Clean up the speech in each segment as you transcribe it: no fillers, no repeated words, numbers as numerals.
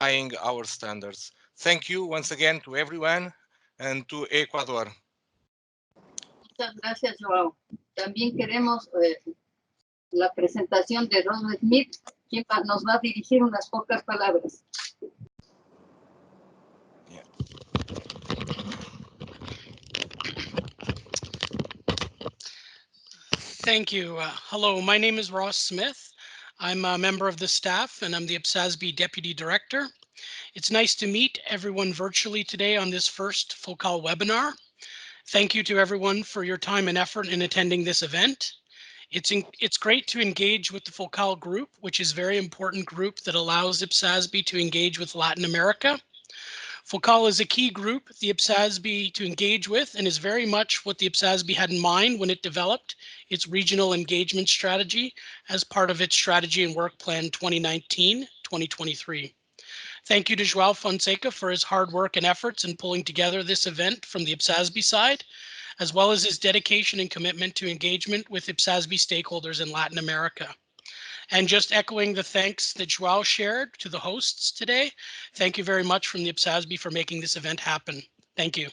our standards. Thank you once again to everyone and to Ecuador. Muchas gracias, Joao. También queremos la presentación de Ron Smith, quien nos va a dirigir unas pocas palabras. Thank you. Hello, my name is Ross Smith. I'm a member of the staff and I'm the IPSASB Deputy Director. It's nice to meet everyone virtually today on this first FOCAL webinar. Thank you to everyone for your time and effort in attending this event. It's great to engage with the FOCAL group, which is a very important group that allows IPSASB to engage with Latin America. FOCAL is a key group, the IPSASB to engage with, and is very much what the IPSASB had in mind when it developed its regional engagement strategy as part of its strategy and work plan 2019-2023. Thank you to Joao Fonseca for his hard work and efforts in pulling together this event from the IPSASB side, as well as his dedication and commitment to engagement with IPSASB stakeholders in Latin America. And just echoing the thanks that Joao shared to the hosts today, thank you very much from the IPSASB for making this event happen. Thank you.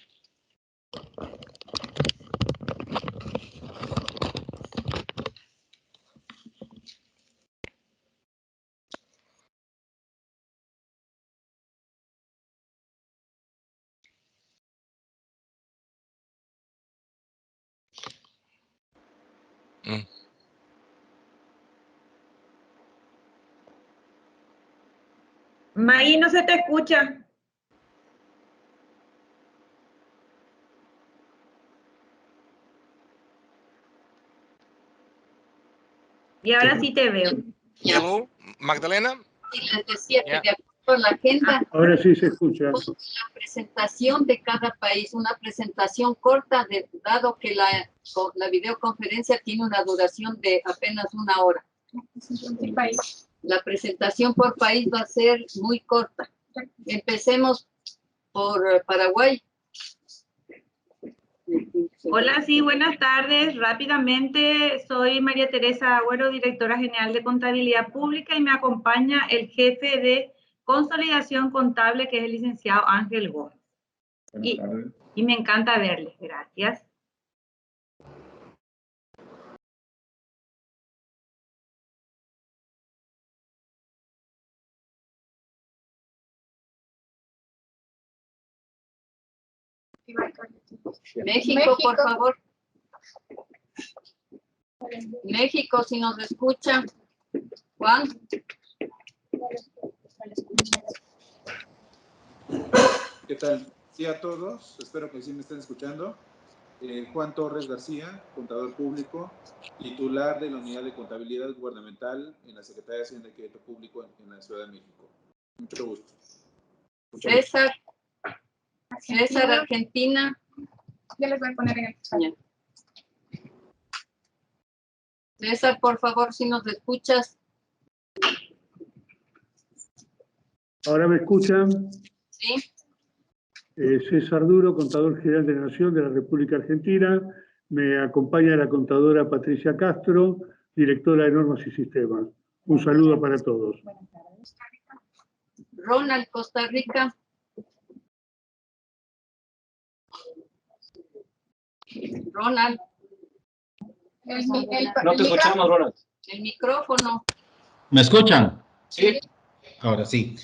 Maí, no se te escucha. Y ahora sí te veo. Hello, Magdalena. Y les decía que de acuerdo a la agenda, Ahora sí se escucha. la presentación de cada país, una presentación corta, dado que la videoconferencia tiene una duración de apenas 1 hora. La presentación por país va a ser muy corta. Empecemos por Paraguay. Hola, sí, buenas tardes. Rápidamente, soy María Teresa Agüero, directora general de Contabilidad Pública, y me acompaña el jefe de Consolidación Contable, que es el licenciado Ángel Gómez. Y me encanta verles. Gracias. México, por favor. México, si nos escucha. Juan. ¿Qué tal? Sí, a todos. Espero que sí me estén escuchando. Juan Torres García, contador público, titular de la Unidad de Contabilidad Gubernamental en la Secretaría de Hacienda y Crédito Público en la Ciudad de México. Mucho gusto. César, Argentina. Yo les voy a poner en el español. César, por favor, si nos escuchas. ¿Ahora me escuchan? Sí. César Duro, contador general de la Nación de la República Argentina. Me acompaña la contadora Patricia Castro, directora de Normas y Sistemas. Un saludo para todos. Ronald, Costa Rica. Ronald. No te escuchamos, Ronald. El micrófono. ¿Me escuchan? Sí. Ahora sí.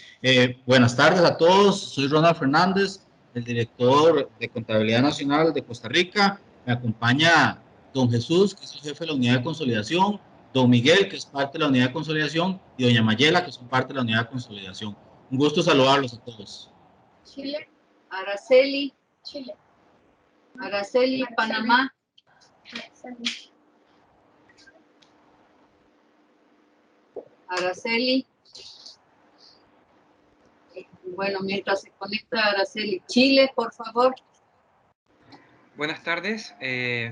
Buenas tardes a todos. Soy Ronald Fernández, el director de Contabilidad Nacional de Costa Rica. Me acompaña don Jesús, que es el jefe de la Unidad de Consolidación, don Miguel, que es parte de la Unidad de Consolidación, y doña Mayela, que es parte de la Unidad de Consolidación. Un gusto saludarlos a todos. Chile. Araceli. Chile. Araceli, Panamá. Araceli. Bueno, mientras se conecta Araceli. Chile, por favor. Buenas tardes,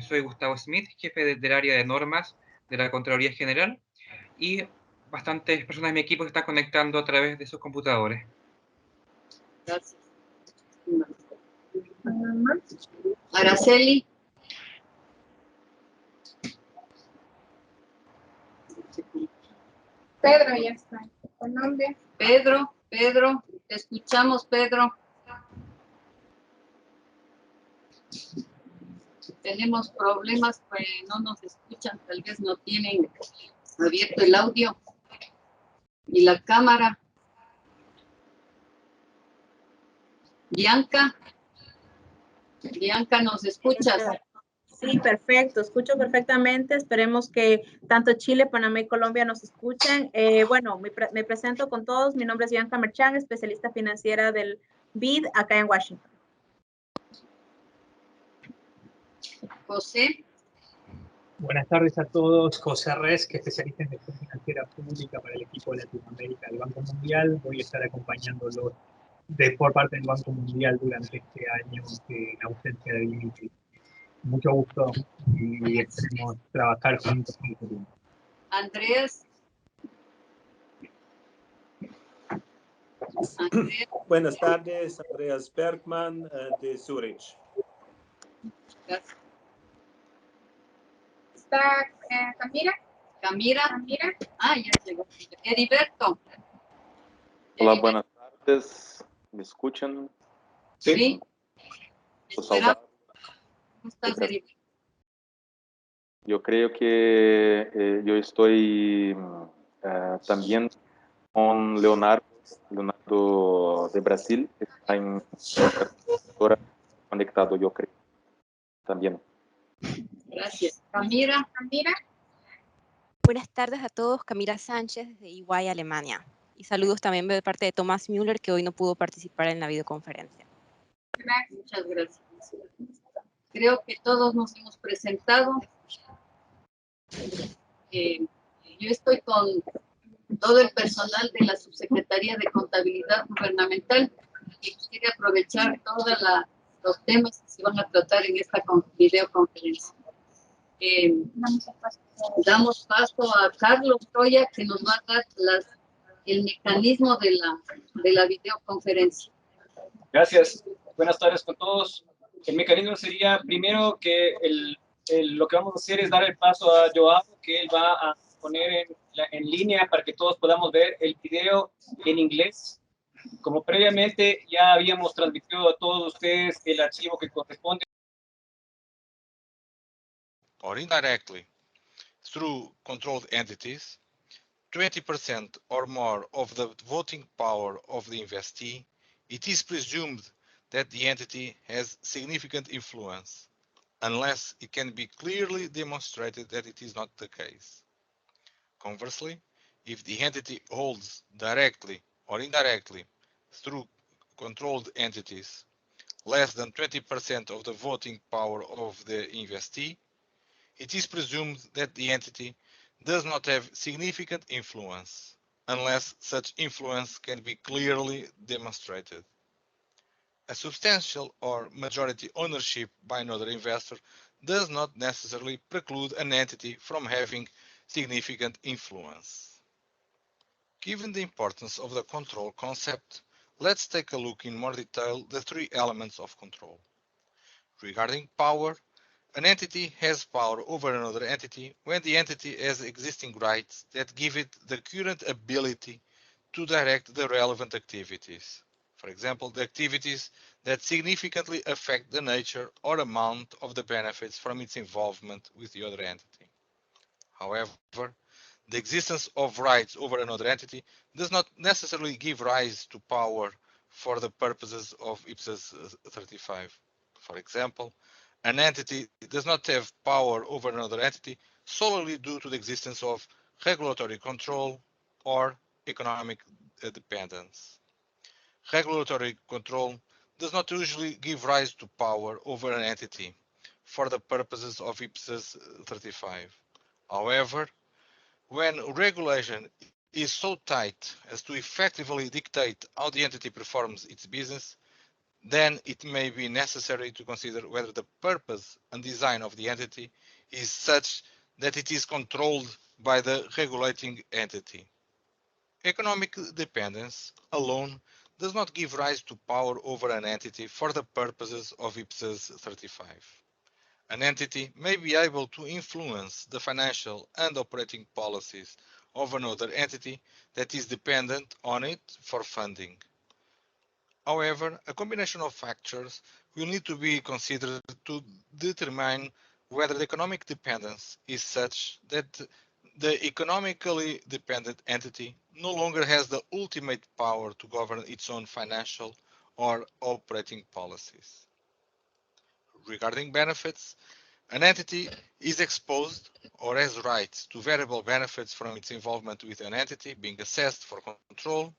soy Gustavo Smith, jefe del área de normas de la Contraloría General, y bastantes personas de mi equipo se están conectando a través de sus computadores. Gracias. Araceli. Pedro ya está. Colombia. Pedro. Te escuchamos, Pedro. Tenemos problemas, pues no nos escuchan, tal vez no tienen abierto el audio y la cámara. Bianca, ¿nos escuchas? Sí, perfecto, escucho perfectamente. Esperemos que tanto Chile, Panamá y Colombia nos escuchen. Bueno, me presento con todos. Mi nombre es Bianca Merchán, especialista financiera del BID acá en Washington. José. Buenas tardes a todos. José Res, que es especialista en gestión financiera pública para el equipo de Latinoamérica del Banco Mundial. Voy a estar acompañándolos por parte del Banco Mundial durante este año en ausencia de Dimitri. Mucho gusto y esperemos trabajar juntos en el futuro. Andrés. Buenas tardes, Andreas Bergman de Zurich. Gracias. ¿Está Camila? Camila. Ah, ya llegó. Heriberto. Hola, buenas tardes. ¿Me escuchan? Sí. Espera. ¿Cómo estás, Heriberto? Yo creo que yo estoy también con Leonardo de Brasil, que está en conectado, yo creo. También. Gracias. Camila. Buenas tardes a todos, Camila Sánchez desde EY, Alemania. Y saludos también de parte de Thomas Müller, que hoy no pudo participar en la videoconferencia. Muchas gracias. Creo que todos nos hemos presentado. Yo estoy con todo el personal de la Subsecretaría de Contabilidad Gubernamental y quiero aprovechar todos los temas que se van a tratar en esta videoconferencia. Damos paso a Carlos Troya, que nos va a dar el mecanismo de la videoconferencia. Gracias. Buenas tardes con todos. El mecanismo sería primero que lo que vamos a hacer es dar el paso a Joao, que él va a poner en línea para que todos podamos ver el video en inglés. Como previamente ya habíamos transmitido a todos ustedes el archivo que corresponde. Or indirectly, through controlled entities, 20% or more of the voting power of the investee, it is presumed that the entity has significant influence, unless it can be clearly demonstrated that it is not the case. Conversely, if the entity holds directly or indirectly through controlled entities less than 20% of the voting power of the investee, it is presumed that the entity does not have significant influence, unless such influence can be clearly demonstrated. A substantial or majority ownership by another investor does not necessarily preclude an entity from having significant influence. Given the importance of the control concept, let's take a look in more detail the three elements of control. Regarding power, an entity has power over another entity when the entity has existing rights that give it the current ability to direct the relevant activities. For example, the activities that significantly affect the nature or amount of the benefits from its involvement with the other entity. However, the existence of rights over another entity does not necessarily give rise to power for the purposes of IPSAS 35. For example, an entity does not have power over another entity solely due to the existence of regulatory control or economic dependence. Regulatory control does not usually give rise to power over an entity for the purposes of IPSAS 35. However, when regulation is so tight as to effectively dictate how the entity performs its business, then it may be necessary to consider whether the purpose and design of the entity is such that it is controlled by the regulating entity. Economic dependence alone does not give rise to power over an entity for the purposes of IPSAS 35. An entity may be able to influence the financial and operating policies of another entity that is dependent on it for funding. However, a combination of factors will need to be considered to determine whether the economic dependence is such that the economically dependent entity no longer has the ultimate power to govern its own financial or operating policies. Regarding benefits, an entity is exposed or has rights to variable benefits from its involvement with an entity being assessed for control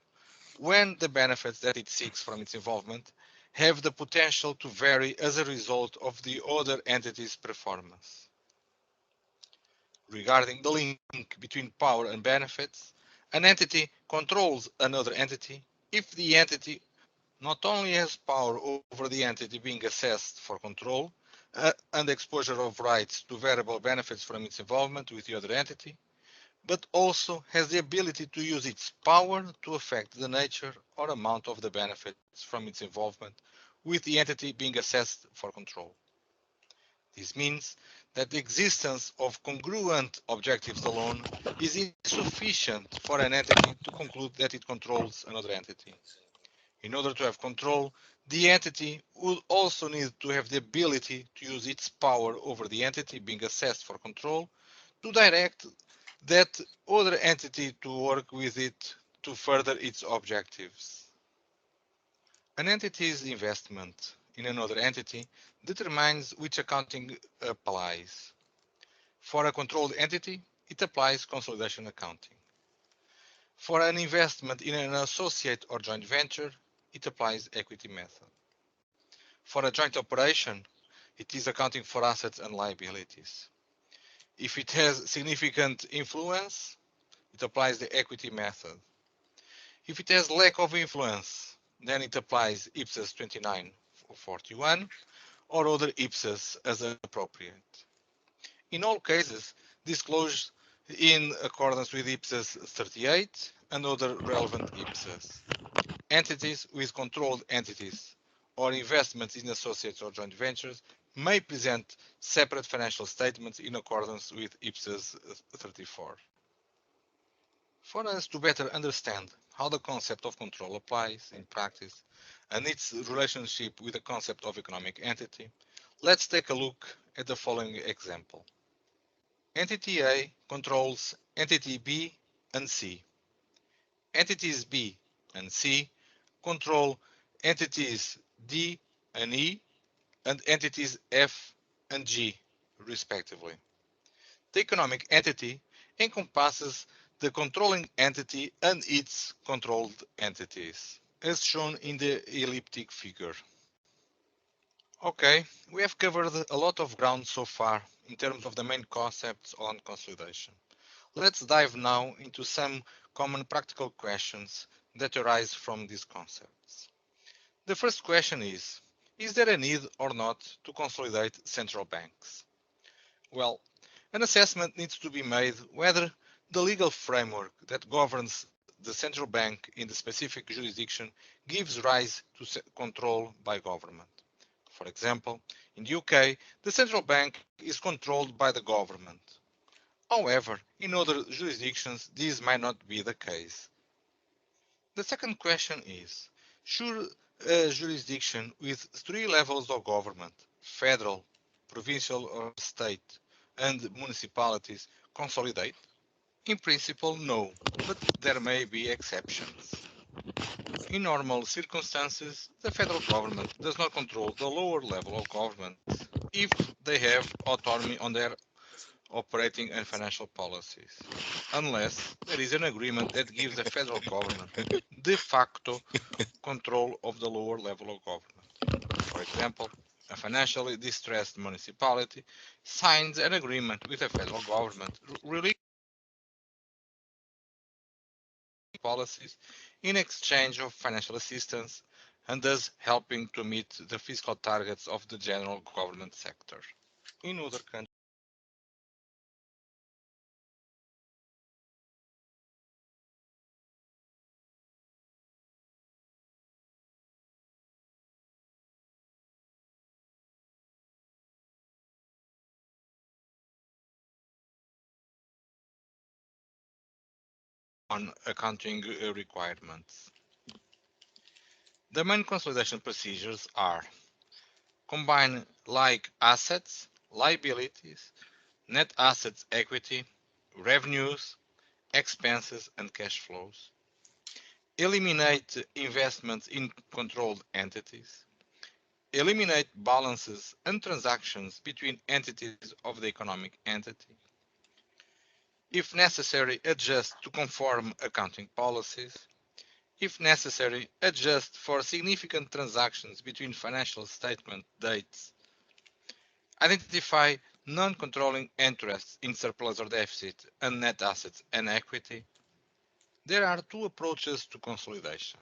when the benefits that it seeks from its involvement have the potential to vary as a result of the other entity's performance. Regarding the link between power and benefits, an entity controls another entity if the entity not only has power over the entity being assessed for control and exposure of rights to variable benefits from its involvement with the other entity, but also has the ability to use its power to affect the nature or amount of the benefits from its involvement with the entity being assessed for control. This means that the existence of congruent objectives alone is insufficient for an entity to conclude that it controls another entity. In order to have control, the entity would also need to have the ability to use its power over the entity being assessed for control to direct that other entity to work with it to further its objectives. An entity's investment in another entity determines which accounting applies. For a controlled entity, it applies consolidation accounting. For an investment in an associate or joint venture, it applies equity method. For a joint operation, it is accounting for assets and liabilities. If it has significant influence, it applies the equity method. If it has lack of influence, then it applies IPSAS 2941 or other IPSAS as appropriate. In all cases, disclosed in accordance with IPSAS 38 and other relevant IPSAS. Entities with controlled entities or investments in associates or joint ventures may present separate financial statements in accordance with IPSAS 34. For us to better understand how the concept of control applies in practice and its relationship with the concept of economic entity, let's take a look at the following example. Entity A controls entity B and C. Entities B and C control entities D and E and entities F and G, respectively. The economic entity encompasses the controlling entity and its controlled entities, as shown in the elliptic figure. Okay, we have covered a lot of ground so far in terms of the main concepts on consolidation. Let's dive now into some common practical questions that arise from these concepts. The first question is there a need or not to consolidate central banks? Well, an assessment needs to be made whether the legal framework that governs the central bank in the specific jurisdiction gives rise to control by government. For example, in the UK, the central bank is controlled by the government. However, in other jurisdictions, this might not be the case. The second question is, should a jurisdiction with 3 levels of government, federal, provincial or state, and municipalities, consolidate? In principle, no, but there may be exceptions. In normal circumstances, the federal government does not control the lower level of government if they have autonomy on their operating and financial policies, unless there is an agreement that gives the federal government de facto control of the lower level of government. For example, a financially distressed municipality signs an agreement with the federal government releasing policies in exchange of financial assistance and thus helping to meet the fiscal targets of the general government sector. In other countries, on accounting requirements. The main consolidation procedures are combine like assets, liabilities, net assets equity, revenues, expenses, and cash flows. Eliminate investments in controlled entities. Eliminate balances and transactions between entities of the economic entity. If necessary, adjust to conform accounting policies. If necessary, adjust for significant transactions between financial statement dates. Identify non-controlling interests in surplus or deficit and net assets and equity. There are two approaches to consolidation.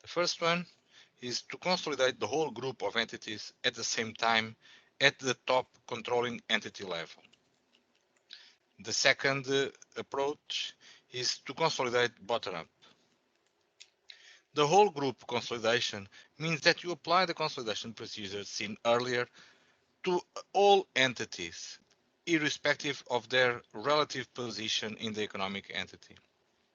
The first one is to consolidate the whole group of entities at the same time at the top controlling entity level. The second approach is to consolidate bottom-up. The whole group consolidation means that you apply the consolidation procedures seen earlier to all entities, irrespective of their relative position in the economic entity.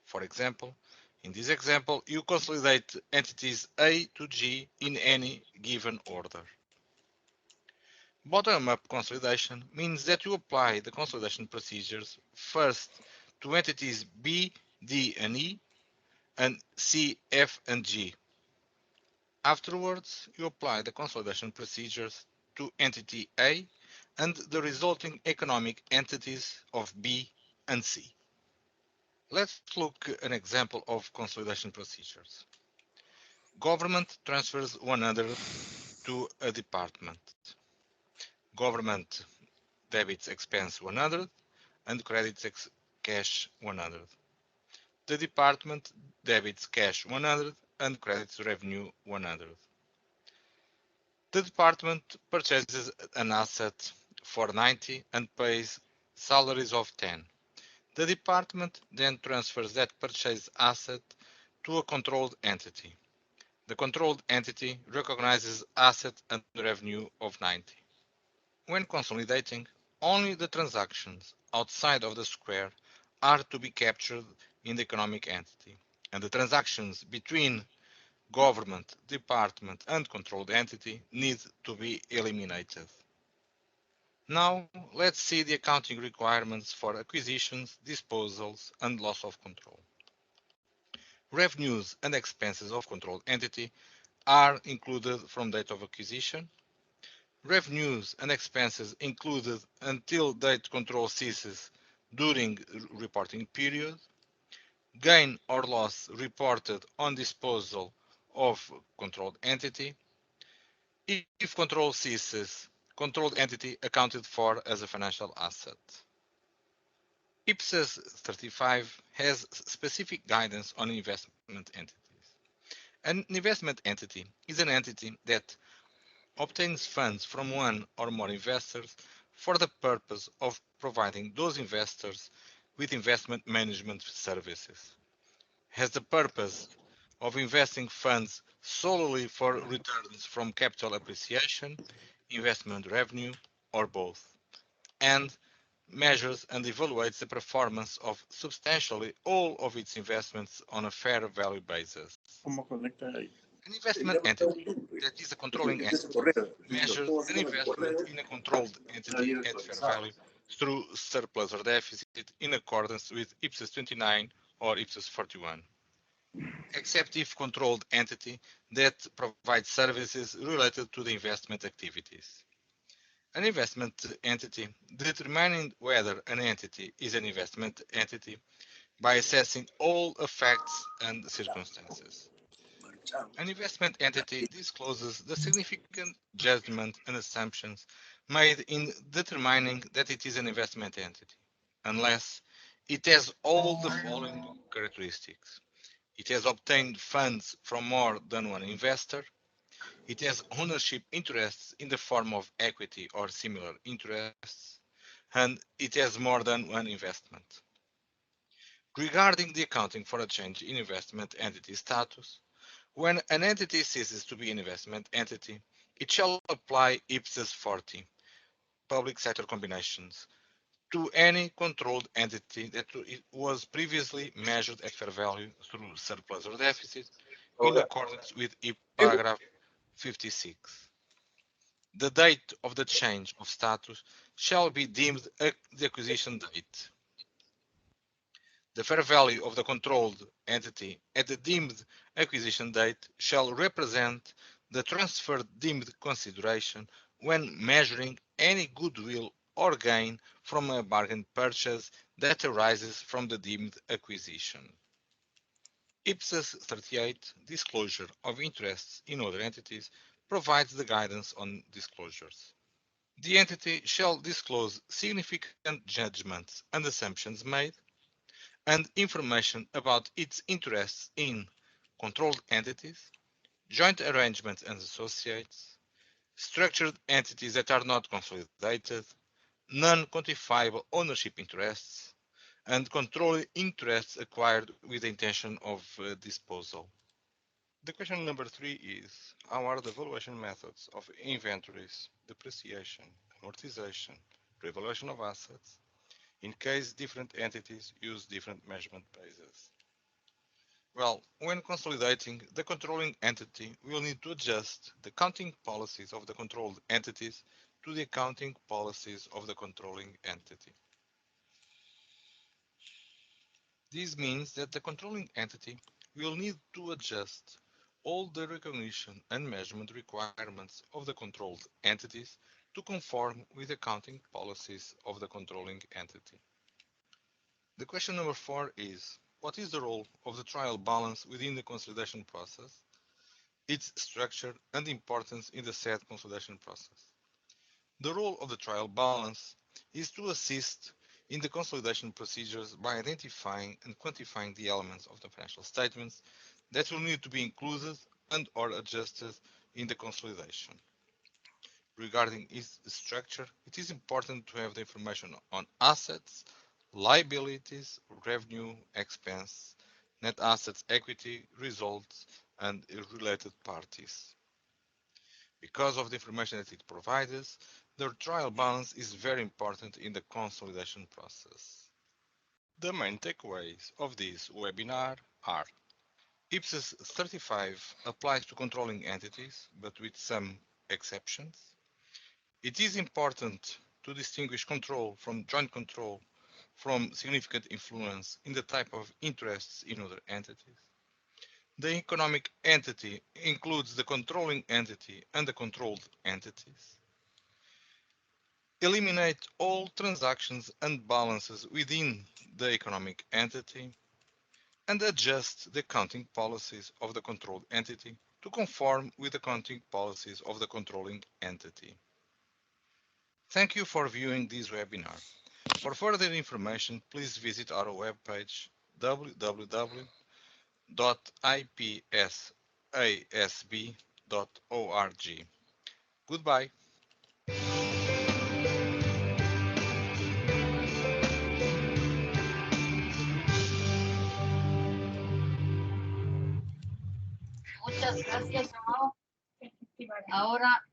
For example, in this example, you consolidate entities A to G in any given order. Bottom-up consolidation means that you apply the consolidation procedures first to entities B, D, and E, and C, F, and G. Afterwards, you apply the consolidation procedures to entity A and the resulting economic entities of B and C. Let's look at an example of consolidation procedures. Government transfers 100 to a department. Government debits expense 100 and credits cash 100. The department debits cash 100 and credits revenue 100. The department purchases an asset for 90 and pays salaries of 10. The department then transfers that purchased asset to a controlled entity. The controlled entity recognizes asset and revenue of 90. When consolidating, only the transactions outside of the square are to be captured in the economic entity, and the transactions between government, department, and controlled entity need to be eliminated. Now, let's see the accounting requirements for acquisitions, disposals, and loss of control. Revenues and expenses of controlled entity are included from date of acquisition. Revenues and expenses included until date control ceases during reporting period. Gain or loss reported on disposal of controlled entity. If control ceases, controlled entity accounted for as a financial asset. IPSAS 35 has specific guidance on investment entities. An investment entity is an entity that obtains funds from one or more investors for the purpose of providing those investors with investment management services. Has the purpose of investing funds solely for returns from capital appreciation, investment revenue, or both, and measures and evaluates the performance of substantially all of its investments on a fair value basis. An investment entity that is a controlling entity measures an investment in a controlled entity at fair value through surplus or deficit in accordance with IPSAS 29 or IPSAS 41. Except if controlled entity that provides services related to the investment activities. An investment entity determining whether an entity is an investment entity by assessing all effects and circumstances. An investment entity discloses the significant judgment and assumptions made in determining that it is an investment entity, unless it has all the following characteristics. It has obtained funds from more than one investor. It has ownership interests in the form of equity or similar interests. And it has more than one investment. Regarding the accounting for a change in investment entity status, when an entity ceases to be an investment entity, it shall apply IPSAS 40, public sector combinations, to any controlled entity that was previously measured at fair value through surplus or deficit, in accordance with paragraph 56. The date of the change of status shall be deemed the acquisition date. The fair value of the controlled entity at the deemed acquisition date shall represent the transferred deemed consideration when measuring any goodwill or gain from a bargain purchase that arises from the deemed acquisition. IPSAS 38, Disclosure of Interests in Other Entities, provides the guidance on disclosures. The entity shall disclose significant judgments and assumptions made, and information about its interests in controlled entities, joint arrangements and associates, structured entities that are not consolidated, non-quantifiable ownership interests, and controlled interests acquired with the intention of disposal. The question number 3 is, how are the valuation methods of inventories, depreciation, amortization, revaluation of assets, in case different entities use different measurement bases? Well, when consolidating, the controlling entity will need to adjust the accounting policies of the controlled entities to the accounting policies of the controlling entity. This means that the controlling entity will need to adjust all the recognition and measurement requirements of the controlled entities to conform with accounting policies of the controlling entity. The question number 4 is, what is the role of the trial balance within the consolidation process, its structure and importance in the said consolidation process? The role of the trial balance is to assist in the consolidation procedures by identifying and quantifying the elements of the financial statements that will need to be included and or adjusted in the consolidation. Regarding its structure, it is important to have the information on assets, liabilities, revenue, expense, net assets, equity, results, and related parties. Because of the information that it provides, the trial balance is very important in the consolidation process. The main takeaways of this webinar are: IPSAS 35 applies to controlling entities, but with some exceptions. It is important to distinguish control from joint control from significant influence in the type of interests in other entities. The economic entity includes the controlling entity and the controlled entities. Eliminate all transactions and balances within the economic entity, and adjust the accounting policies of the controlled entity to conform with the accounting policies of the controlling entity. Thank you for viewing this webinar. For further information, please visit our webpage www.ipsasb.org. Goodbye. Muchas gracias, Joao. Ahora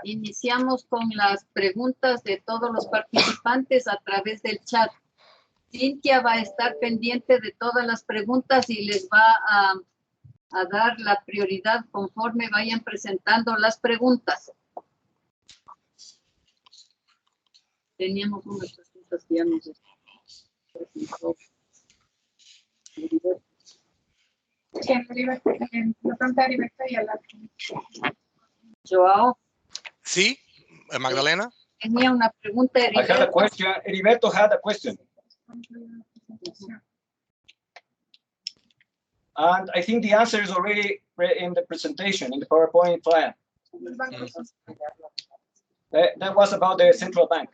iniciamos con las preguntas de todos los participantes a través del chat. Cintia va a estar pendiente de todas las preguntas y les va a dar la prioridad conforme vayan presentando las preguntas. Teníamos unas preguntas que ya nos presentó. Joao. Sí, Magdalena. Tenía una pregunta, I had a question. Heriberto had a question. And I think the answer is already in the presentation, in the PowerPoint plan. That was about the central bank.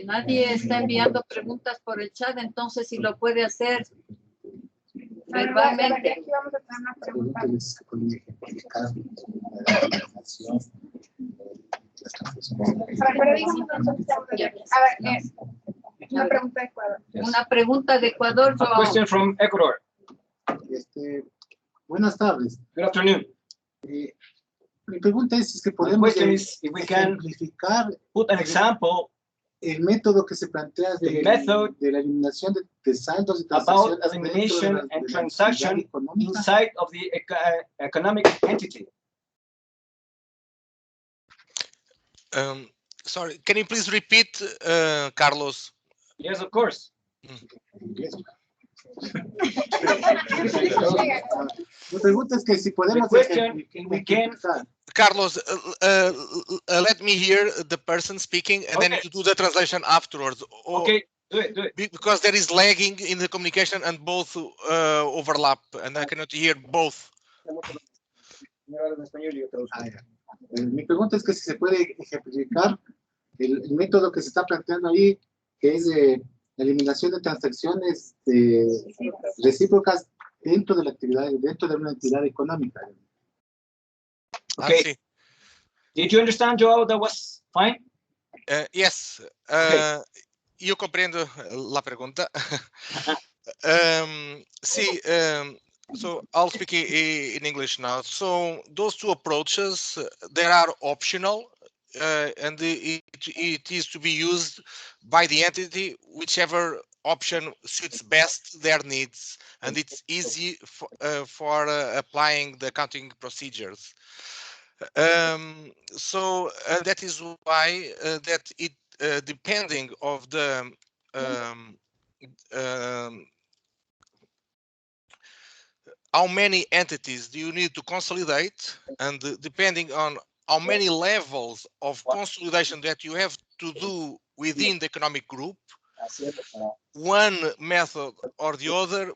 Nadie está enviando preguntas por el chat, entonces si lo puede hacer verbalmente. Una pregunta de Ecuador. A question from Ecuador. Buenas tardes. Good afternoon. Mi pregunta es que podemos if we can simplificar put an example el método que se plantea de la eliminación de saldos y about transacciones elimination and transaction inside of the economic entity. Sorry, can you please repeat, Carlos? Yes, of course. Mi pregunta es que si podemos Carlos, let me hear the person speaking, and then you do the translation afterwards. Okay, do it. Because there is lagging in the communication and both overlap, and I cannot hear both. Mi pregunta es que si se puede ejemplificar el método que se está planteando ahí, que es la eliminación de transacciones recíprocas dentro de la actividad, dentro de una entidad económica. Okay. Did you understand, Joao? That was fine? Yes. Io comprendo la pregunta. So I'll speak in English now. So those two approaches, they are optional, and it is to be used by the entity, whichever option suits best their needs, and it's easy for applying the accounting procedures. So that is why that it depending of the how many entities do you need to consolidate, and depending on how many levels of consolidation that you have to do within the economic group, one method or the other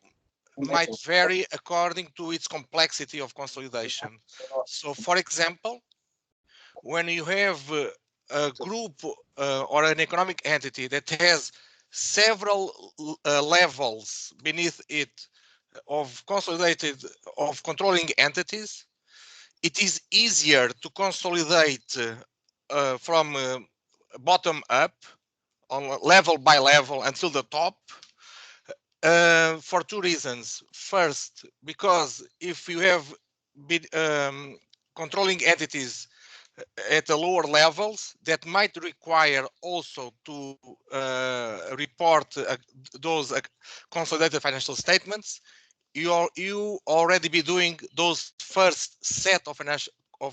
might vary according to its complexity of consolidation. So, for example, when you have a group or an economic entity that has several levels beneath it of controlling entities, it is easier to consolidate from bottom up, on level by level until the top, for two reasons. First, because if you have controlling entities at the lower levels, that might require also to report those consolidated financial statements. You already be doing those first set of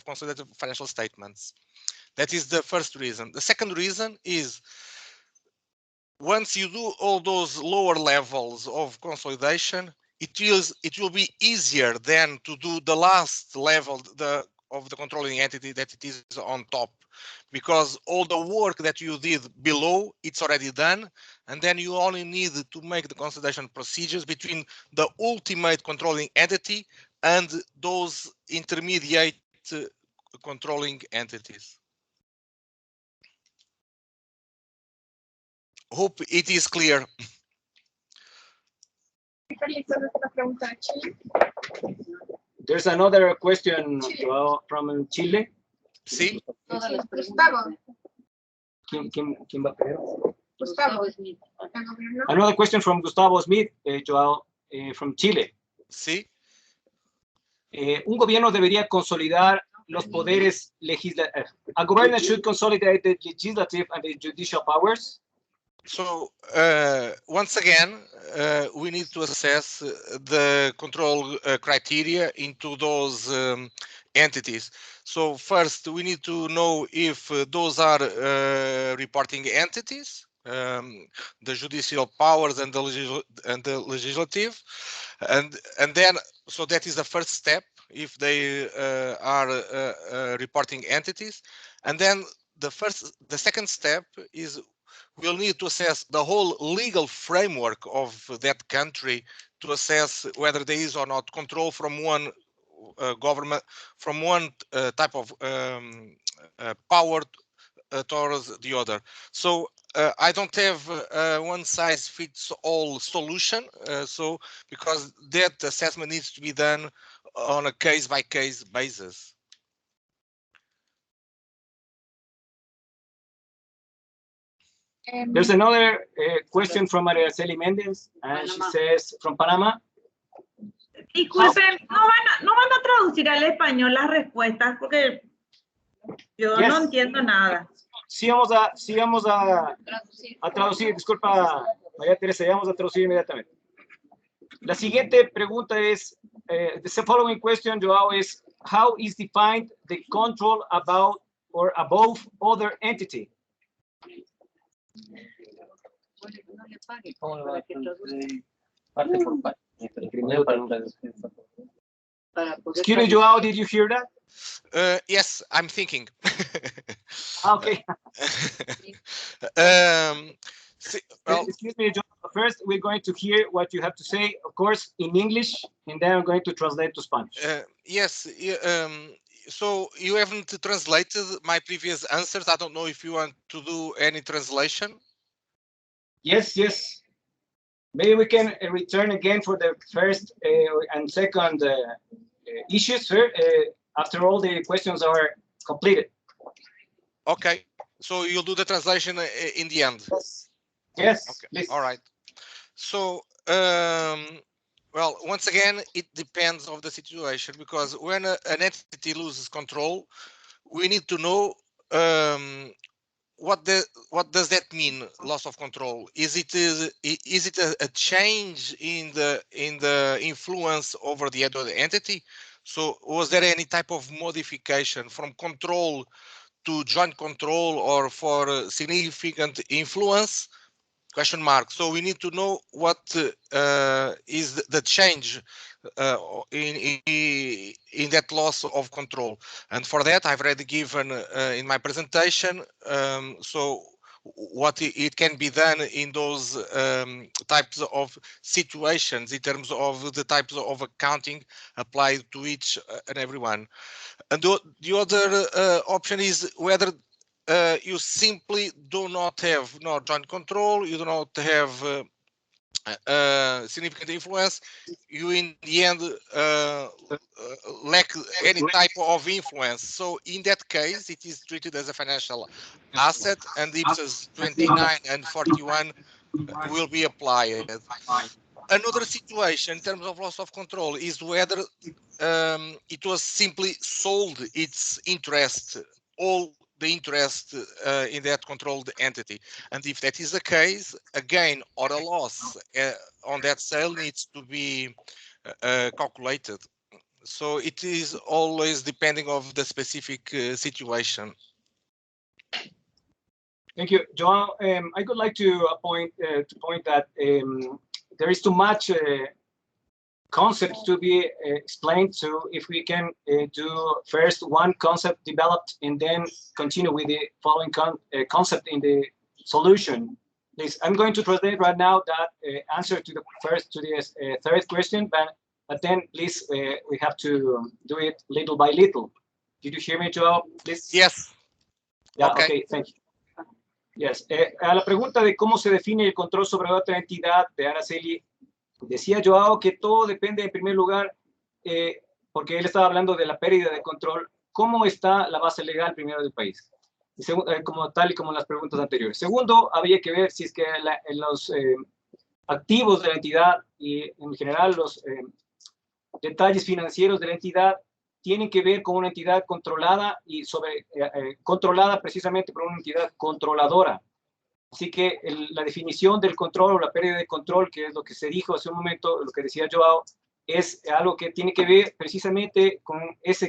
consolidated financial statements. That is the first reason. The second reason is once you do all those lower levels of consolidation, it will be easier then to do the last level of the controlling entity that it is on top, because all the work that you did below, it's already done, and then you only need to make the consolidation procedures between the ultimate controlling entity and those intermediate controlling entities. Hope it is clear. There's another question from Chile. Sí. Gustavo. ¿Quién va primero? Gustavo. Another question from Gustavo Smith, Joao, from Chile. Sí. Un gobierno debería consolidar los poderes legislativos. A government should consolidate the legislative and the judicial powers. So once again, we need to assess the control criteria into those entities. So first, we need to know if those are reporting entities, the judicial powers and the legislative, and then so that is the first step if they are reporting entities, and then the second step is we'll need to assess the whole legal framework of that country to assess whether there is or not control from one government, from one type of power towards the other. So I don't have one size fits all solution. So because that assessment needs to be done on a case by case basis. There's another question from Araceli Méndez, and she says, from Panama. Disculpen, no van a traducir al español las respuestas porque yo no entiendo nada. Sí vamos a traducir, disculpa María Teresa, ya vamos a traducir inmediatamente. La siguiente pregunta es, the following question, Joao, is how is defined the control about or above other entity? Excuse me, Joao, did you hear that? Yes, I'm thinking. Okay. Well, excuse me, Joao. First, we're going to hear what you have to say, of course, in English, and then I'm going to translate to Spanish. Yes. So you haven't translated my previous answers. I don't know if you want to do any translation. Yes. Maybe we can return again for the first and second issues here, after all the questions are completed. Okay. So you'll do the translation in the end. Yes. Okay. Please. All right. So, well, once again, it depends on the situation, because when an entity loses control, we need to know what does that mean, loss of control? Is it a change in the influence over the other entity? So was there any type of modification from control to joint control or for significant influence? Question mark. So we need to know what is the change in that loss of control, and for that I've already given in my presentation. So what it can be done in those types of situations in terms of the types of accounting applied to each and every one. And the other option is whether you simply do not have joint control, you do not have significant influence, you in the end lack any type of influence. So in that case, it is treated as a financial asset, and IPSAS 29 and 41 will be applied. Another situation in terms of loss of control is whether it was simply sold its interest, all the interest in that controlled entity. And if that is the case, a gain or a loss on that sale needs to be calculated. So it is always depending on the specific situation. Thank you, Joao. I would like to point that there is too much concepts to be explained. So if we can do first one concept developed and then continue with the following concept in the solution. Please, I'm going to translate right now that answer to the third question, but then please we have to do it little by little. Did you hear me, Joao? Please. Yes. Yeah, okay, thank you. Yes. A la pregunta de cómo se define el control sobre otra entidad de Araceli, decía Joao que todo depende en primer lugar, porque él estaba hablando de la pérdida de control, cómo está la base legal primero del país, y como tal y como en las preguntas anteriores. Segundo, había que ver si es que los activos de la entidad y en general los detalles financieros de la entidad tienen que ver con una entidad controlada y controlada precisamente por una entidad controladora. Así que la definición del control o la pérdida de control, que es lo que se dijo hace un momento, lo que decía Joao, es algo que tiene que ver precisamente con esa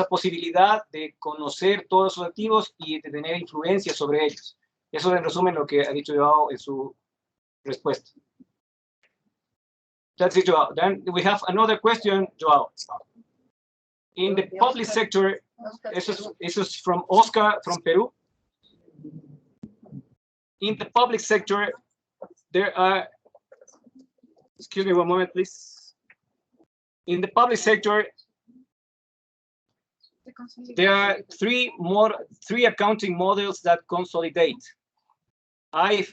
posibilidad de conocer todos sus activos y de tener influencia sobre ellos. Eso es en resumen lo que ha dicho Joao en su respuesta. That's it, Joao. Then we have another question, Joao. In the public sector, this is from Oscar from Peru. In the public sector, there are, excuse me one moment, please. In the public sector, there are three accounting models that consolidate: IFRS,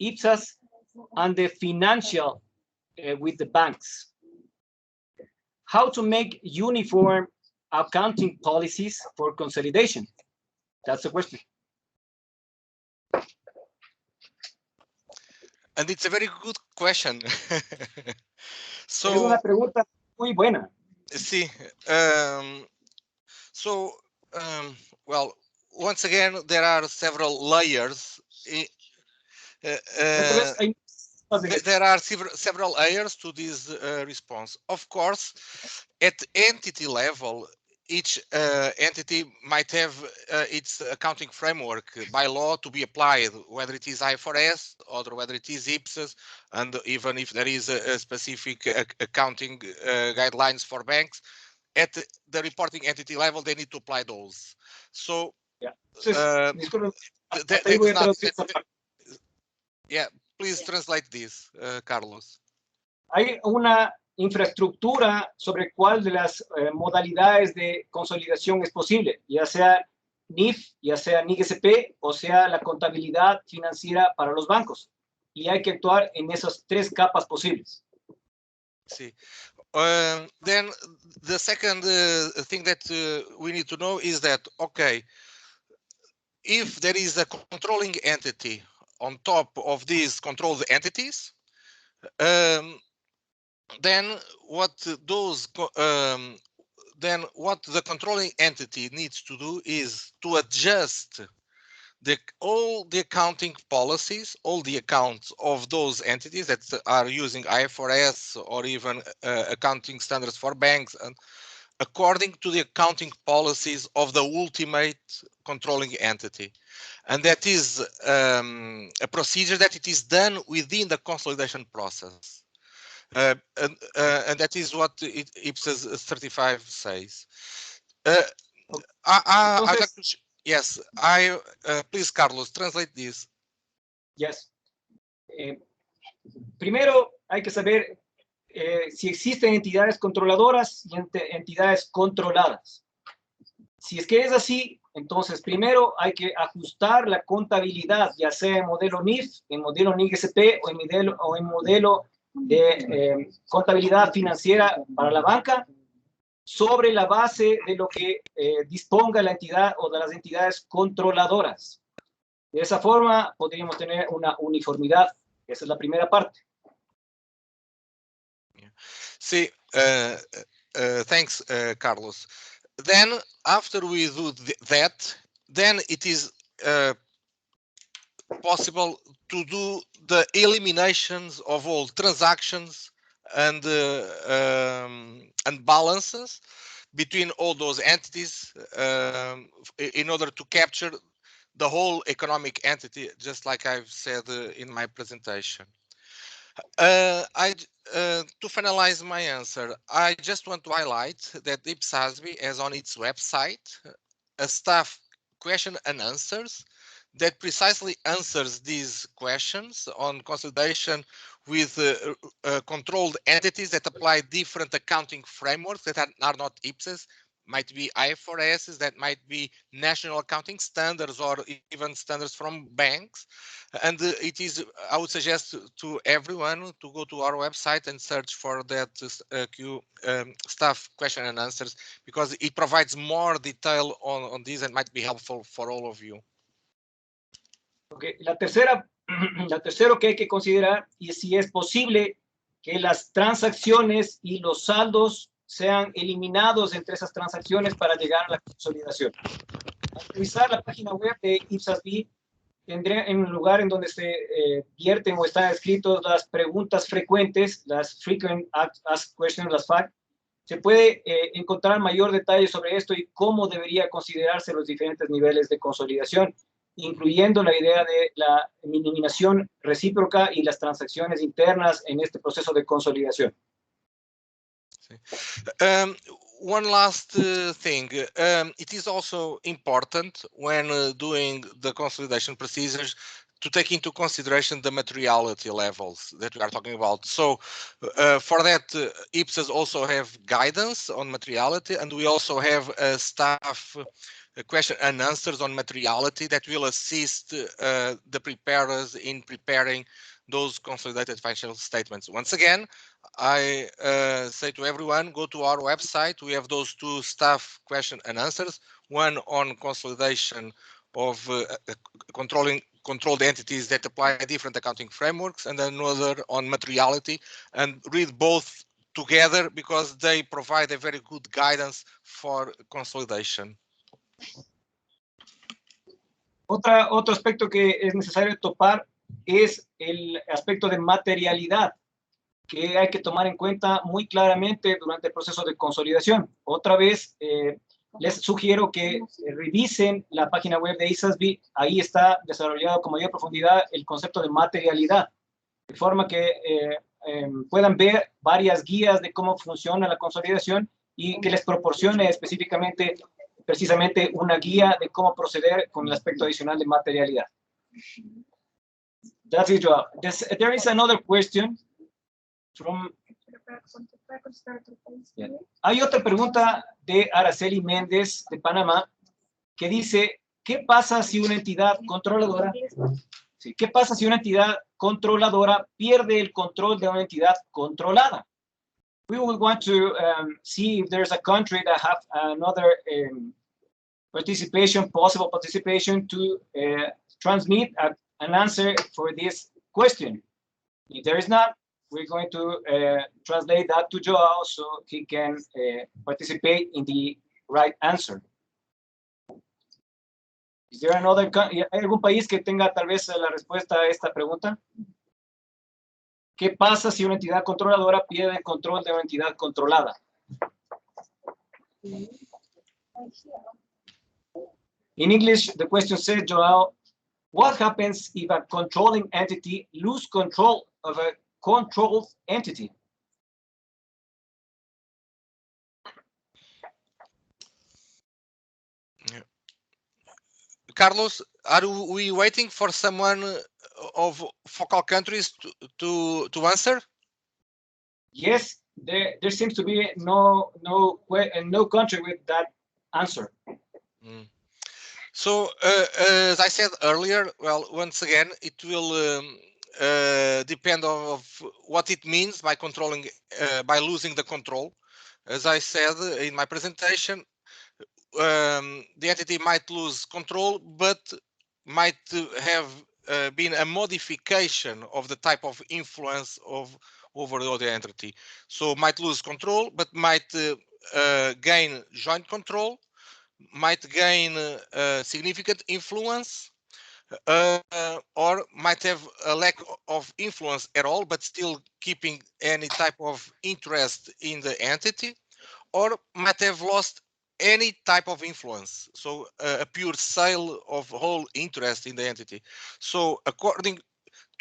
IPSAS, and the financial with the banks. How to make uniform accounting policies for consolidation? That's the question. And it's a very good question. So, es una pregunta muy buena. Sí. So Well, once again, there are several layers. There are several layers to this response. Of course, at entity level, each entity might have its accounting framework by law to be applied, whether it is IFRS or whether it is IPSAS, and even if there is a specific accounting guidelines for banks, at the reporting entity level, they need to apply those. So, please translate this, Carlos. Hay una infraestructura sobre cuál de las modalidades de consolidación es posible, ya sea NIF, ya sea NIGSP, o sea la contabilidad financiera para los bancos. Y hay que actuar en esas tres capas posibles. Sí. Then the second thing that we need to know is that, okay, if there is a controlling entity on top of these controlled entities, then what the controlling entity needs to do is to adjust all the accounting policies, all the accounts of those entities that are using IFRS or even accounting standards for banks, and according to the accounting policies of the ultimate controlling entity. And that is a procedure that it is done within the consolidation process. And that is what IPSAS 35 says. I'd like to yes, please, Carlos, translate this. Yes. Primero hay que saber si existen entidades controladoras y entidades controladas. Si es que es así, entonces primero hay que ajustar la contabilidad, ya sea en modelo NIF, en modelo NIGSP o en modelo de contabilidad financiera para la banca, sobre la base de lo que disponga la entidad o de las entidades controladoras. De esa forma podríamos tener una uniformidad. Esa es la primera parte. See, thanks, Carlos. Then, after we do that, then it is possible to do the eliminations of all transactions and balances between all those entities in order to capture the whole economic entity, just like I've said in my presentation. To finalize my answer, I just want to highlight that IPSASB has on its website a staff question and answers that precisely answers these questions on consolidation with controlled entities that apply different accounting frameworks that are not IPSAS, might be IFRS, that might be national accounting standards or even standards from banks. And it is, I would suggest to everyone to go to our website and search for that staff question and answers, because it provides more detail on this and might be helpful for all of you. Okay. La tercero que hay que considerar es si es posible que las transacciones y los saldos sean eliminados entre esas transacciones para llegar a la consolidación. Al revisar la página web de IPSASB, tendré en un lugar en donde se vierten o están escritos las preguntas frecuentes, las frequent asked questions, las FAQ. Se puede encontrar mayor detalle sobre esto y cómo debería considerarse los diferentes niveles de consolidación, incluyendo la idea de la eliminación recíproca y las transacciones internas en este proceso de consolidación. One last thing, it is also important when doing the consolidation procedures to take into consideration the materiality levels that we are talking about. So for that, IPSAS also have guidance on materiality, and we also have a staff question and answers on materiality that will assist the preparers in preparing those consolidated financial statements. Once again, I say to everyone, go to our website. We have those two staff question and answers, one on consolidation of controlled entities that apply different accounting frameworks, and another on materiality, and read both together because they provide a very good guidance for consolidation. Otro aspecto que es necesario topar es el aspecto de materialidad, que hay que tomar en cuenta muy claramente durante el proceso de consolidación. Otra vez, les sugiero que revisen la página web de ISASB. Ahí está desarrollado con mayor profundidad el concepto de materialidad, de forma que puedan ver varias guías de cómo funciona la consolidación y que les proporcione específicamente, precisamente, una guía de cómo proceder con el aspecto adicional de materialidad. That's it, Joao. There is another question from... Yeah. Hay otra pregunta de Araceli Méndez de Panamá que dice, ¿qué pasa si una entidad controladora, sí, ¿qué pasa si una entidad controladora pierde el control de una entidad controlada? We would want to see if there's a country that have another possible participation to transmit an answer for this question. If there is not, we're going to translate that to Joao so he can participate in the right answer. Is there another, ¿hay algún país que tenga tal vez la respuesta a esta pregunta? ¿Qué pasa si una entidad controladora pierde el control de una entidad controlada? In English, the question says, Joao, what happens if a controlling entity loses control of a controlled entity? Carlos, are we waiting for someone of focal countries to answer? Yes, there seems to be no country with that answer. So, as I said earlier, well, once again, it will depend on what it means by controlling, by losing the control. As I said in my presentation, the entity might lose control, but might have been a modification of the type of influence over the other entity. So might lose control, but might gain joint control, might gain significant influence, or might have a lack of influence at all, but still keeping any type of interest in the entity, or might have lost any type of influence, so a pure sale of whole interest in the entity. So according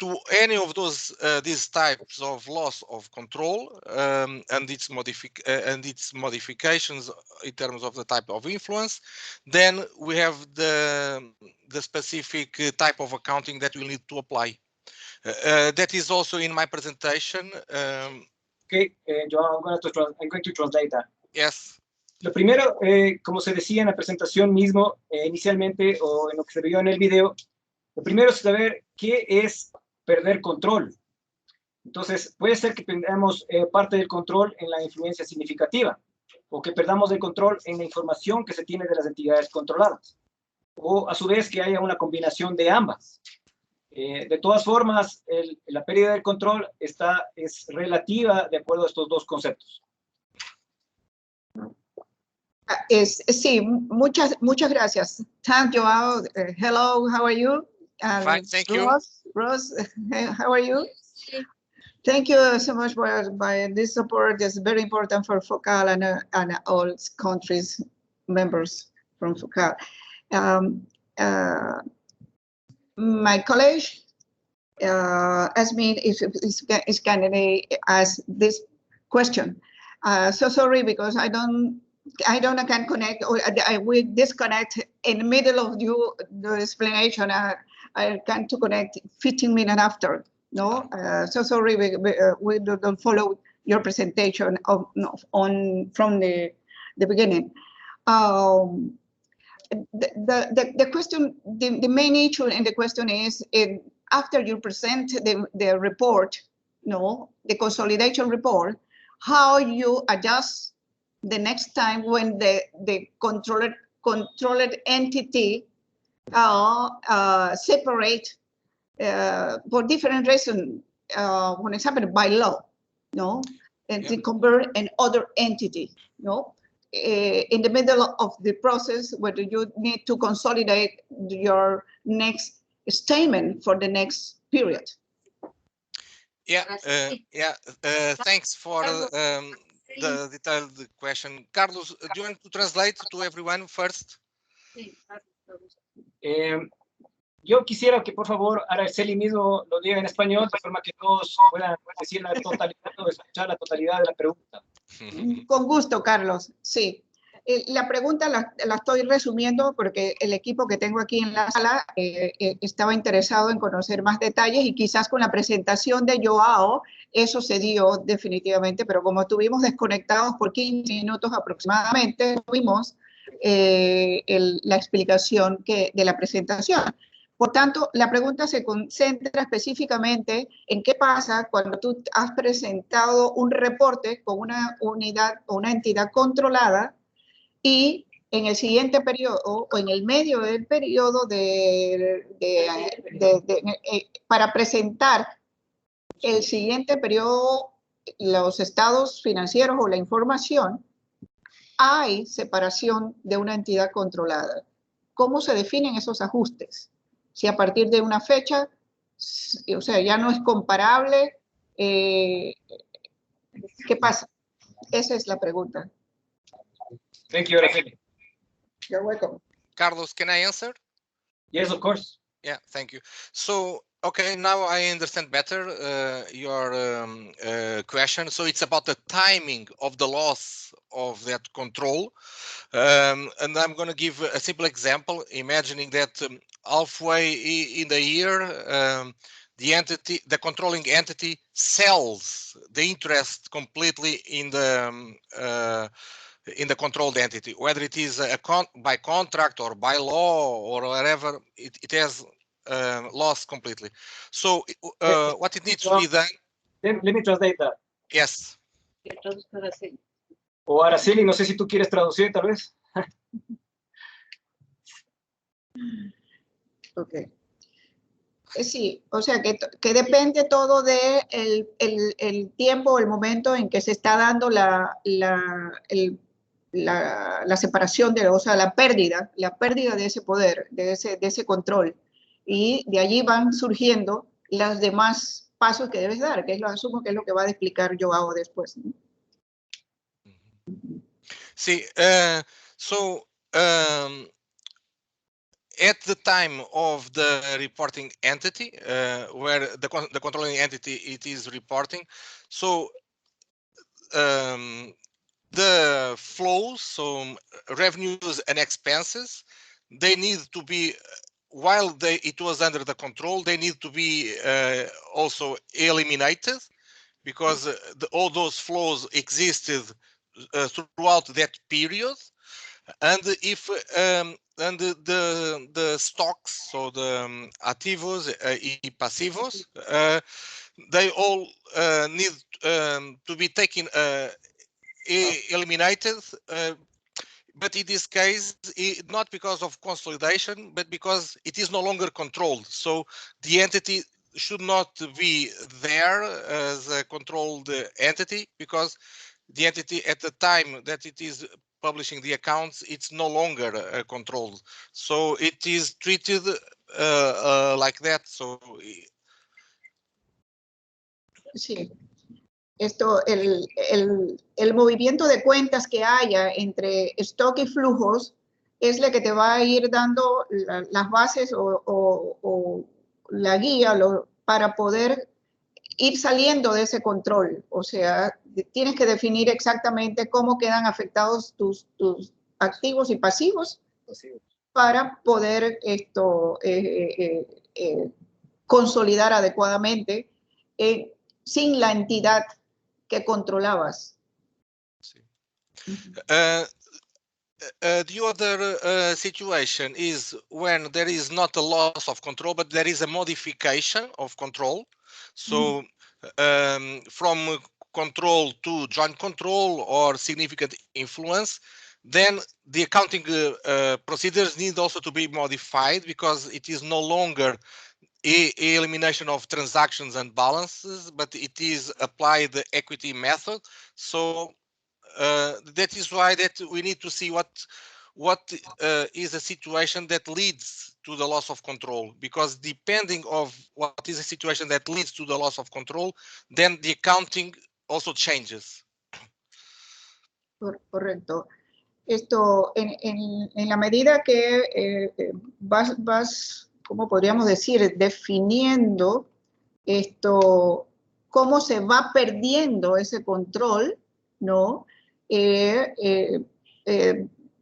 to any of those these types of loss of control and its modifications in terms of the type of influence, then we have the specific type of accounting that we need to apply. That is also in my presentation. Okay, Joao, I'm going to translate that. Yes. Lo primero, como se decía en la presentación mismo, inicialmente, o en lo que se vio en el video, lo primero es saber qué es perder control. Entonces, puede ser que perdamos parte del control en la influencia significativa, o que perdamos el control en la información que se tiene de las entidades controladas, o a su vez que haya una combinación de ambas. De todas formas, la pérdida del control es relativa de acuerdo a estos dos conceptos. Sí, muchas gracias. Thank you, Joao. Hello, how are you? Fine, thank you. Ross, how are you? Thank you so much for this support. It's very important for FOCAL and all countries members from FOCAL. My colleague asked me if candidate asked this question. So sorry because I can connect, or we disconnect in the middle of the explanation. I can't connect 15 minutes after. No, so sorry, we don't follow your presentation from the beginning. The question, the main issue in the question is, after you present the report, the consolidation report, how you adjust the next time when the controlled entity separate for different reasons, for example, by law, and to convert an other entity, in the middle of the process, whether you need to consolidate your next statement for the next period. Yeah, thanks for the detailed question. Carlos, do you want to translate to everyone first? Yo quisiera que por favor Araceli mismo lo diga en español, de forma que todos puedan decir la totalidad o escuchar la totalidad de la pregunta. Con gusto, Carlos. Sí. La pregunta la estoy resumiendo porque el equipo que tengo aquí en la sala estaba interesado en conocer más detalles y quizás con la presentación de Joao eso se dio definitivamente, pero como estuvimos desconectados por 15 minutos aproximadamente, tuvimos la explicación de la presentación. Por tanto, la pregunta se concentra específicamente en qué pasa cuando tú has presentado un reporte con una unidad o una entidad controlada y en el siguiente periodo o en el medio del periodo para presentar el siguiente periodo, los estados financieros o la información, hay separación de una entidad controlada. ¿Cómo se definen esos ajustes? Si a partir de una fecha, o sea, ya no es comparable, ¿qué pasa? Esa es la pregunta. Thank you, Araceli. You're welcome. Carlos, can I answer? Yes, of course. Yeah, thank you. So, okay, now I understand better your question. So it's about the timing of the loss of that control. And I'm going to give a simple example, imagining that halfway in the year, the controlling entity sells the interest completely in the controlled entity, whether it is by contract or by law or whatever, it has lost completely. So what it needs to be done. Let me translate that. Yes. O Araceli, no sé si tú quieres traducir tal vez. Ok. Sí, o sea que depende todo de el tiempo, el momento en que se está dando la separación, o sea, la pérdida de ese poder, de ese control. Y de allí van surgiendo los demás pasos que debes dar, que es lo asumo que es lo que va a explicar Joao después, ¿no? See, so at the time of the reporting entity, where the controlling entity it is reporting, so the flows, so revenues and expenses, they need to be, while it was under the control, they need to be also eliminated, because all those flows existed throughout that period. And if the stocks, so the activos y pasivos, they all need to be taken, eliminated, but in this case, not because of consolidation, but because it is no longer controlled. So the entity should not be there as a controlled entity, because the entity at the time that it is publishing the accounts, it's no longer controlled. So it is treated like that. So sí. Esto, el movimiento de cuentas que haya entre stock y flujos es la que te va a ir dando las bases o la guía para poder ir saliendo de ese control. O sea, tienes que definir exactamente cómo quedan afectados tus activos y pasivos para poder consolidar adecuadamente sin la entidad que controlabas. The other situation is when there is not a loss of control, but there is a modification of control. So from control to joint control or significant influence, then the accounting procedures need also to be modified, because it is no longer elimination of transactions and balances, but it is applied the equity method. So that is why that we need to see what is a situation that leads to the loss of control, because depending of what is a situation that leads to the loss of control, then the accounting also changes. Correcto. Esto, en la medida que vas, ¿cómo podríamos decir? Definiendo esto, cómo se va perdiendo ese control, ¿no?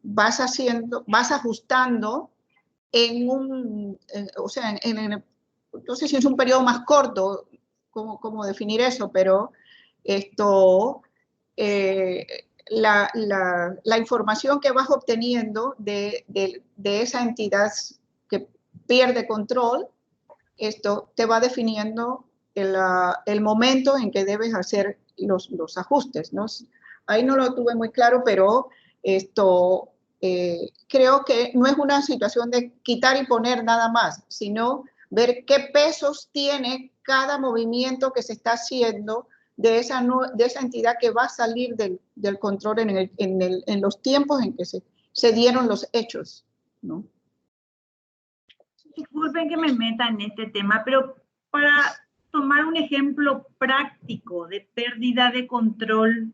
Vas ajustando en o sea, no sé si es un periodo más corto, cómo definir eso, pero esto, la información que vas obteniendo de esa entidad que pierde control, esto te va definiendo el momento en que debes hacer los ajustes, ¿no? Ahí no lo tuve muy claro, pero esto creo que no es una situación de quitar y poner nada más, sino ver qué pesos tiene cada movimiento que se está haciendo de esa entidad que va a salir del control en los tiempos en que se dieron los hechos, ¿no? Disculpen que me meta en este tema, pero para tomar un ejemplo práctico de pérdida de control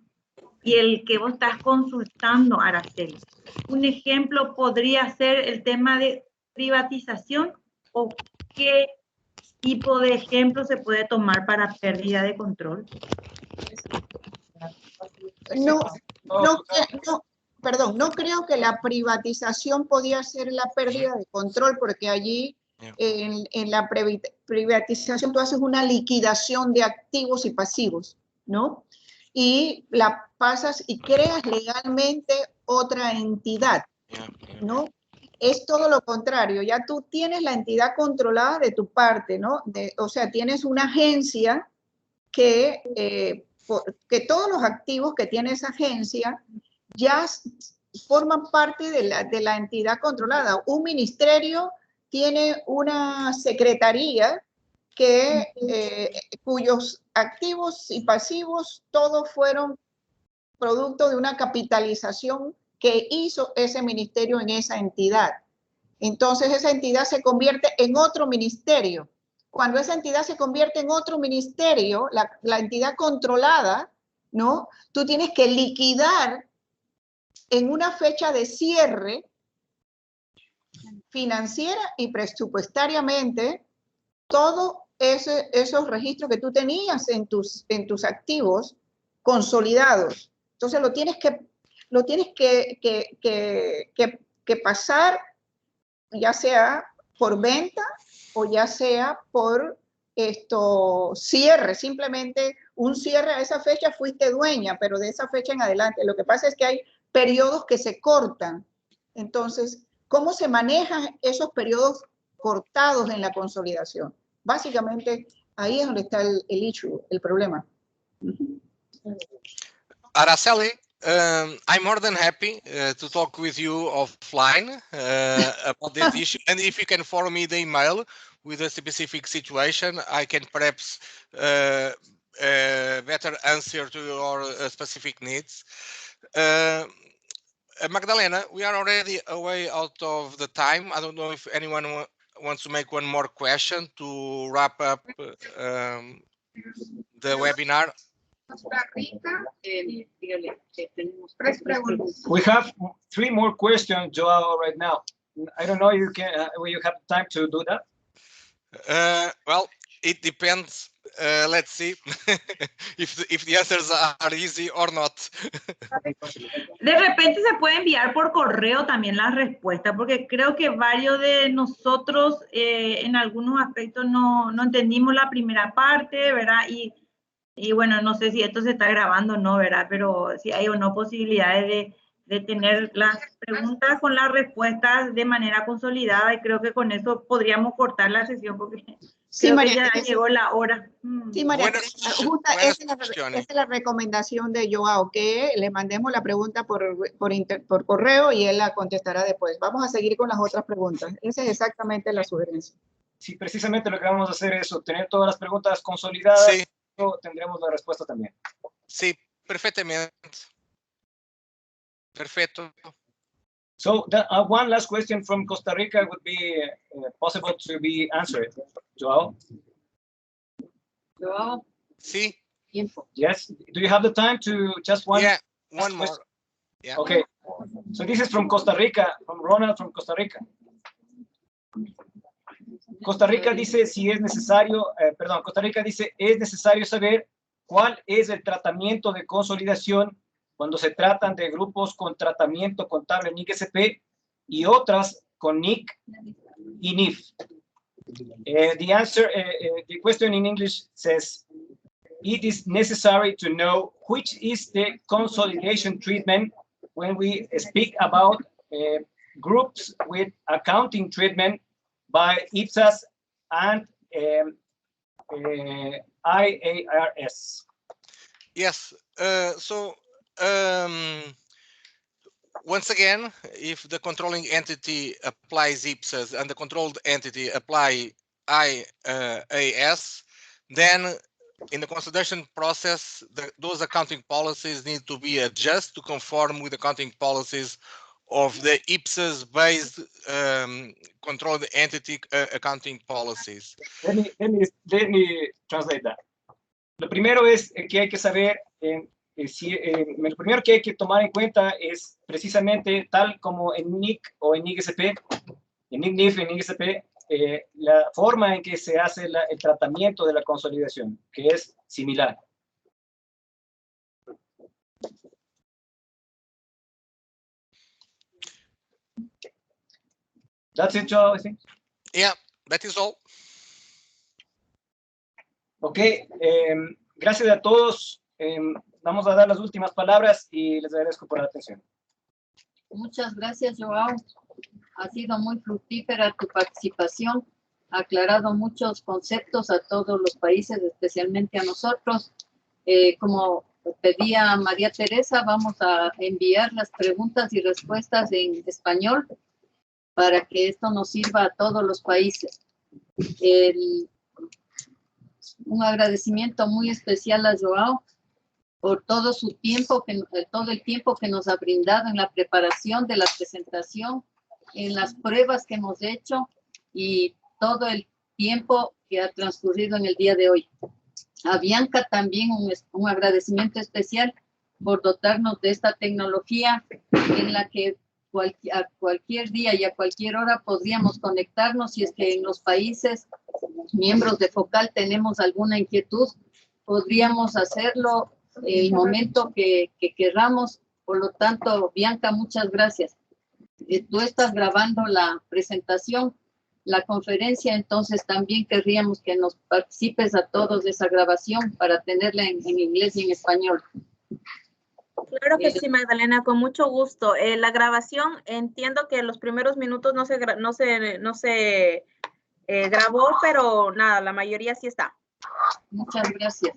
y el que vos estás consultando, Araceli, un ejemplo podría ser el tema de privatización, o qué tipo de ejemplo se puede tomar para pérdida de control. Perdón, no creo que la privatización podía ser la pérdida de control, porque allí en la privatización tú haces una liquidación de activos y pasivos, ¿no? Y la pasas y creas legalmente otra entidad, ¿no? Es todo lo contrario, ya tú tienes la entidad controlada de tu parte, ¿no? O sea, tienes una agencia que todos los activos que tiene esa agencia ya forman parte de la entidad controlada. Un ministerio tiene una secretaría cuyos activos y pasivos todos fueron producto de una capitalización que hizo ese ministerio en esa entidad. Entonces esa entidad se convierte en otro ministerio. Cuando esa entidad se convierte en otro ministerio, la entidad controlada, ¿no? Tú tienes que liquidar en una fecha de cierre financiera y presupuestariamente todos esos registros que tú tenías en tus activos consolidados. Entonces lo tienes que pasar, ya sea por venta o ya sea por cierre. Simplemente un cierre a esa fecha fuiste dueña, pero de esa fecha en adelante. Lo que pasa es que hay periodos que se cortan. Entonces, ¿cómo se manejan esos periodos cortados en la consolidación? Básicamente, ahí es donde está el issue, el problema. Araceli, I'm more than happy to talk with you offline about this issue. And if you can forward me the email with a specific situation, I can perhaps better answer to your specific needs. Magdalena, we are already way out of the time. I don't know if anyone wants to make one more question to wrap up the webinar. We have 3 more questions, Joao, right now. I don't know if you can. Will you have time to do that? Well, it depends. Let's see if the answers are easy or not. De repente se puede enviar por correo también la respuesta, porque creo que varios de nosotros en algunos aspectos no entendimos la primera parte, ¿verdad? Y bueno, no sé si esto se está grabando o no, ¿verdad? Pero si hay o no posibilidades de tener las preguntas con las respuestas de manera consolidada, y creo que con eso podríamos cortar la sesión, porque sí, creo María, que ya llegó la hora. Sí, María, esa es la recomendación de Joao, que le mandemos la pregunta por correo y él la contestará después. Vamos a seguir con las otras preguntas. Esa es exactamente la sugerencia. Sí, precisamente lo que vamos a hacer es obtener todas las preguntas consolidadas. Sí. Tendremos la respuesta también. Sí, perfectamente. Perfecto. So one last question from Costa Rica would be possible to be answered. Joao? Joao. Sí. Yes. Do you have the time to just one? Yeah, one more. Yeah. Okay. So this is from Costa Rica, from Ronald from Costa Rica. Costa Rica dice si es necesario, Costa Rica dice es necesario saber cuál es el tratamiento de consolidación cuando se tratan de grupos con tratamiento contable NIC-SP y otras con NIC y NIF. The question in English says, it is necessary to know which is the consolidation treatment when we speak about groups with accounting treatment by IPSAS and IARS. Yes. Once again, if the controlling entity applies IPSAS and the controlled entity apply IAS, then in the consolidation process, those accounting policies need to be adjusted to conform with accounting policies of the IPSAS-based controlled entity accounting policies. Let me translate that. Lo primero es que hay que saber, lo primero que hay que tomar en cuenta es precisamente tal como en NIC o en NIC-SP, en NIC-NIF, en NIC-SP, la forma en que se hace el tratamiento de la consolidación, que es similar. That's it, Joe, I think. Yeah, that is all. Ok, gracias a todos. Vamos a dar las últimas palabras y les agradezco por la atención. Muchas gracias, Joao. Ha sido muy fructífera tu participación. Ha aclarado muchos conceptos a todos los países, especialmente a nosotros. Como pedía María Teresa, vamos a enviar las preguntas y respuestas en español para que esto nos sirva a todos los países. Un agradecimiento muy especial a Joao por todo su tiempo, todo el tiempo que nos ha brindado en la preparación de la presentación, en las pruebas que hemos hecho y todo el tiempo que ha transcurrido en el día de hoy. A Bianca también un agradecimiento especial por dotarnos de esta tecnología en la que a cualquier día y a cualquier hora podríamos conectarnos si es que en los países miembros de Focal tenemos alguna inquietud, podríamos hacerlo el momento que queramos. Por lo tanto, Bianca, muchas gracias. Tú estás grabando la presentación, la conferencia, entonces también querríamos que nos participes a todos de esa grabación para tenerla en inglés y en español. Claro que sí, Magdalena, con mucho gusto. La grabación, entiendo que los primeros minutos no se grabó, pero nada, la mayoría sí está. Muchas gracias.